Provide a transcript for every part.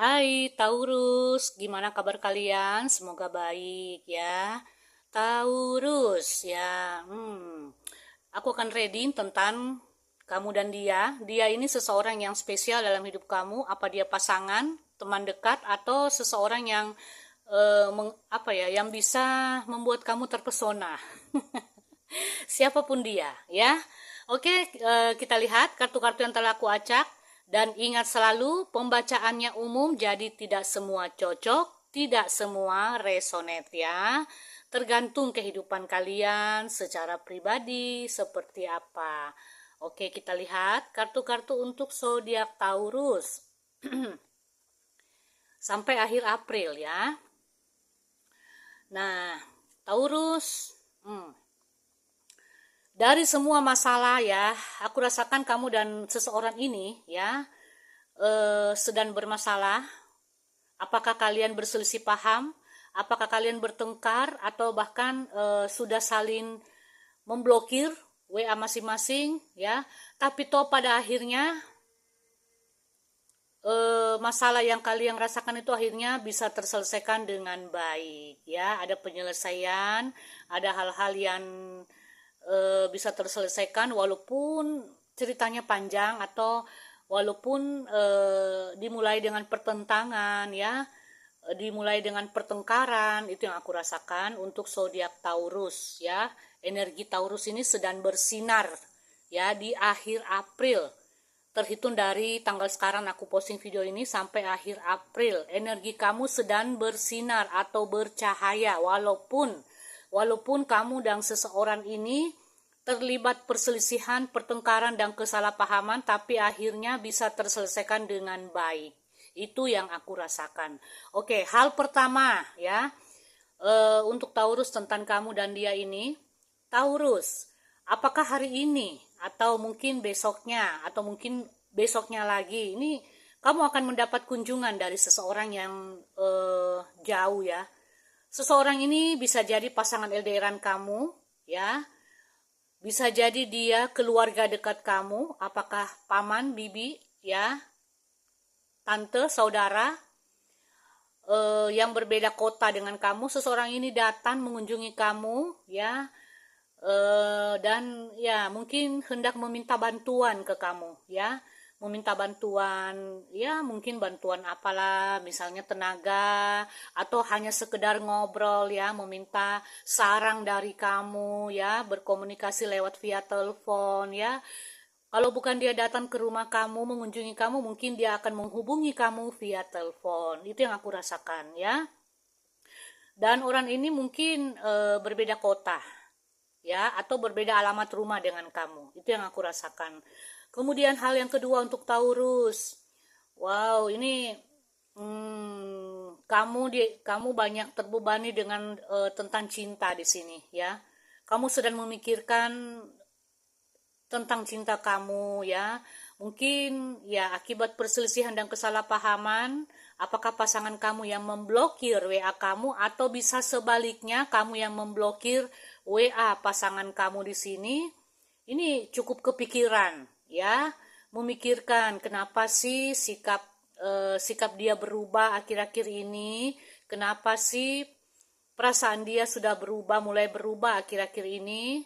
Hai Taurus, gimana kabar kalian? Semoga baik ya. Taurus ya, aku akan reading tentang kamu dan dia. Dia ini seseorang yang spesial dalam hidup kamu. Apa dia pasangan, teman dekat, atau seseorang yang yang bisa membuat kamu terpesona? Siapapun dia, ya. Oke, kita lihat kartu-kartu yang telah aku acak. Dan ingat selalu, pembacaannya umum, jadi tidak semua cocok, tidak semua resonate ya. Tergantung kehidupan kalian secara pribadi seperti apa. Oke, kita lihat kartu-kartu untuk zodiak Taurus sampai akhir April ya. Nah, Taurus, dari semua masalah ya, aku rasakan kamu dan seseorang ini ya sedang bermasalah. Apakah kalian berselisih paham? Apakah kalian bertengkar atau bahkan sudah saling memblokir WA masing-masing ya? Tapi toh pada akhirnya masalah yang kalian rasakan itu akhirnya bisa terselesaikan dengan baik ya. Ada penyelesaian, ada hal-hal yang bisa terselesaikan walaupun ceritanya panjang atau walaupun dimulai dengan pertentangan ya, dimulai dengan pertengkaran. Itu yang aku rasakan untuk zodiak Taurus ya. Energi Taurus ini sedang bersinar ya di akhir April, terhitung dari tanggal sekarang aku posting video ini sampai akhir April. Energi kamu sedang bersinar atau bercahaya, walaupun kamu dan seseorang ini terlibat perselisihan, pertengkaran dan kesalahpahaman, tapi akhirnya bisa terselesaikan dengan baik. Itu yang aku rasakan. Oke, hal pertama ya, untuk Taurus tentang kamu dan dia ini. Taurus, apakah hari ini atau mungkin besoknya atau mungkin besoknya lagi ini kamu akan mendapat kunjungan dari seseorang yang jauh ya. Seseorang ini bisa jadi pasangan LDRan kamu ya, bisa jadi dia keluarga dekat kamu, apakah paman, bibi ya, tante, saudara yang berbeda kota dengan kamu. Seseorang ini datang mengunjungi kamu ya, dan ya mungkin hendak meminta bantuan ke kamu ya, meminta bantuan ya, mungkin bantuan apalah, misalnya tenaga atau hanya sekedar ngobrol ya, meminta saran dari kamu ya, berkomunikasi lewat via telepon ya. Kalau bukan dia datang ke rumah kamu mengunjungi kamu, mungkin dia akan menghubungi kamu via telepon. Itu yang aku rasakan ya. Dan orang ini mungkin berbeda kota ya, atau berbeda alamat rumah dengan kamu. Itu yang aku rasakan. Kemudian hal yang kedua untuk Taurus. Wow, ini kamu banyak terbebani dengan tentang cinta di sini ya. Kamu sedang memikirkan tentang cinta kamu ya. Mungkin ya akibat perselisihan dan kesalahpahaman, apakah pasangan kamu yang memblokir WA kamu atau bisa sebaliknya kamu yang memblokir WA pasangan kamu di sini. Ini cukup kepikiran ya, memikirkan kenapa sih sikap dia berubah akhir-akhir ini, kenapa sih perasaan dia sudah mulai berubah akhir-akhir ini.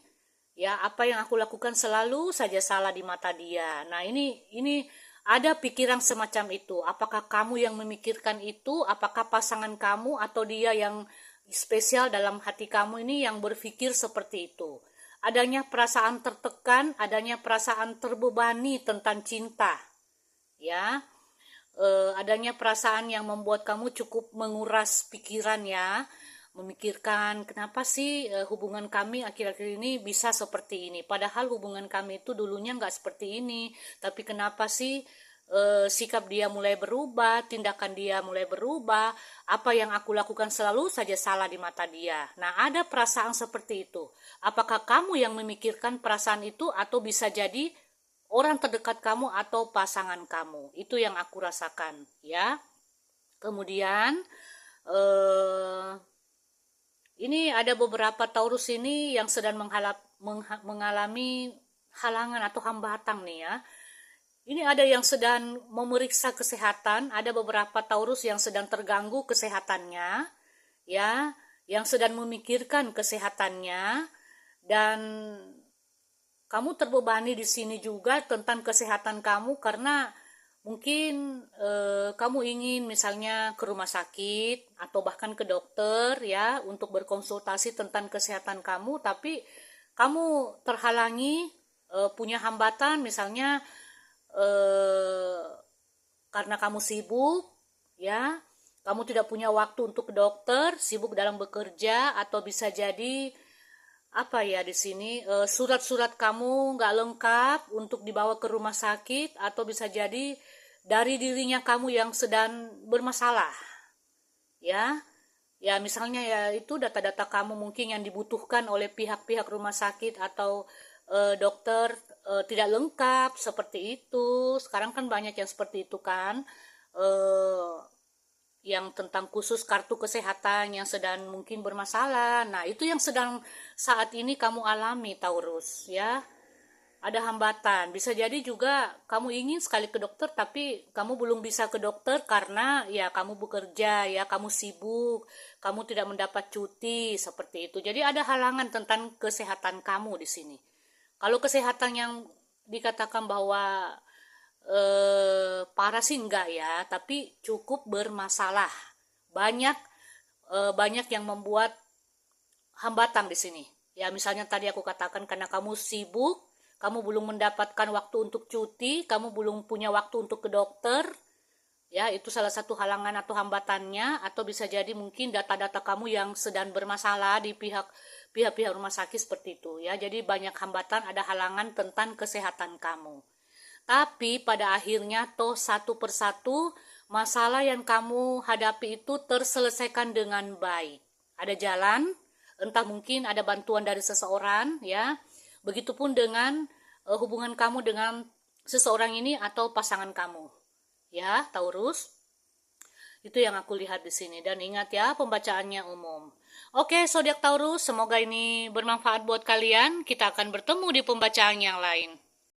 Ya, apa yang aku lakukan selalu saja salah di mata dia. Nah, ini ada pikiran semacam itu. Apakah kamu yang memikirkan itu? Apakah pasangan kamu atau dia yang spesial dalam hati kamu ini yang berpikir seperti itu? Adanya perasaan tertekan, adanya perasaan terbebani tentang cinta. Ya, adanya perasaan yang membuat kamu cukup menguras pikiran ya, memikirkan kenapa sih hubungan kami akhir-akhir ini bisa seperti ini, padahal hubungan kami itu dulunya nggak seperti ini, tapi kenapa sih sikap dia mulai berubah, tindakan dia mulai berubah, apa yang aku lakukan selalu saja salah di mata dia. Nah, ada perasaan seperti itu. Apakah kamu yang memikirkan perasaan itu atau bisa jadi orang terdekat kamu atau pasangan kamu? Itu yang aku rasakan ya. Kemudian ini ada beberapa Taurus ini yang sedang mengalami halangan atau hambatan nih ya. Ini ada yang sedang memeriksa kesehatan, ada beberapa Taurus yang sedang terganggu kesehatannya, ya, yang sedang memikirkan kesehatannya, dan kamu terbebani di sini juga tentang kesehatan kamu karena mungkin kamu ingin misalnya ke rumah sakit atau bahkan ke dokter ya untuk berkonsultasi tentang kesehatan kamu, tapi kamu terhalangi, punya hambatan misalnya eh, karena kamu sibuk ya, kamu tidak punya waktu untuk ke dokter, sibuk dalam bekerja, atau bisa jadi apa ya di sini surat-surat kamu nggak lengkap untuk dibawa ke rumah sakit, atau bisa jadi dari dirinya kamu yang sedang bermasalah ya. Ya misalnya ya itu data-data kamu mungkin yang dibutuhkan oleh pihak-pihak rumah sakit atau dokter tidak lengkap seperti itu. Sekarang kan banyak yang seperti itu kan, eh, yang tentang khusus kartu kesehatan yang sedang mungkin bermasalah. Nah, itu yang sedang saat ini kamu alami Taurus ya. Ada hambatan. Bisa jadi juga kamu ingin sekali ke dokter tapi kamu belum bisa ke dokter karena ya kamu bekerja ya, kamu sibuk, kamu tidak mendapat cuti seperti itu. Jadi ada halangan tentang kesehatan kamu di sini. Kalau kesehatan yang dikatakan bahwa parah sih enggak ya, tapi cukup bermasalah. Banyak banyak yang membuat hambatan di sini. Ya misalnya tadi aku katakan karena kamu sibuk, kamu belum mendapatkan waktu untuk cuti, kamu belum punya waktu untuk ke dokter, ya itu salah satu halangan atau hambatannya. Atau bisa jadi mungkin data-data kamu yang sedang bermasalah di pihak rumah sakit seperti itu ya. Jadi banyak hambatan, ada halangan tentang kesehatan kamu. Tapi pada akhirnya toh satu persatu masalah yang kamu hadapi itu terselesaikan dengan baik. Ada jalan, entah mungkin ada bantuan dari seseorang ya. Begitupun dengan hubungan kamu dengan seseorang ini atau pasangan kamu. Ya, Taurus. Itu yang aku lihat di sini, dan ingat ya pembacaannya umum. Oke, zodiak Taurus, semoga ini bermanfaat buat kalian. Kita akan bertemu di pembacaan yang lain.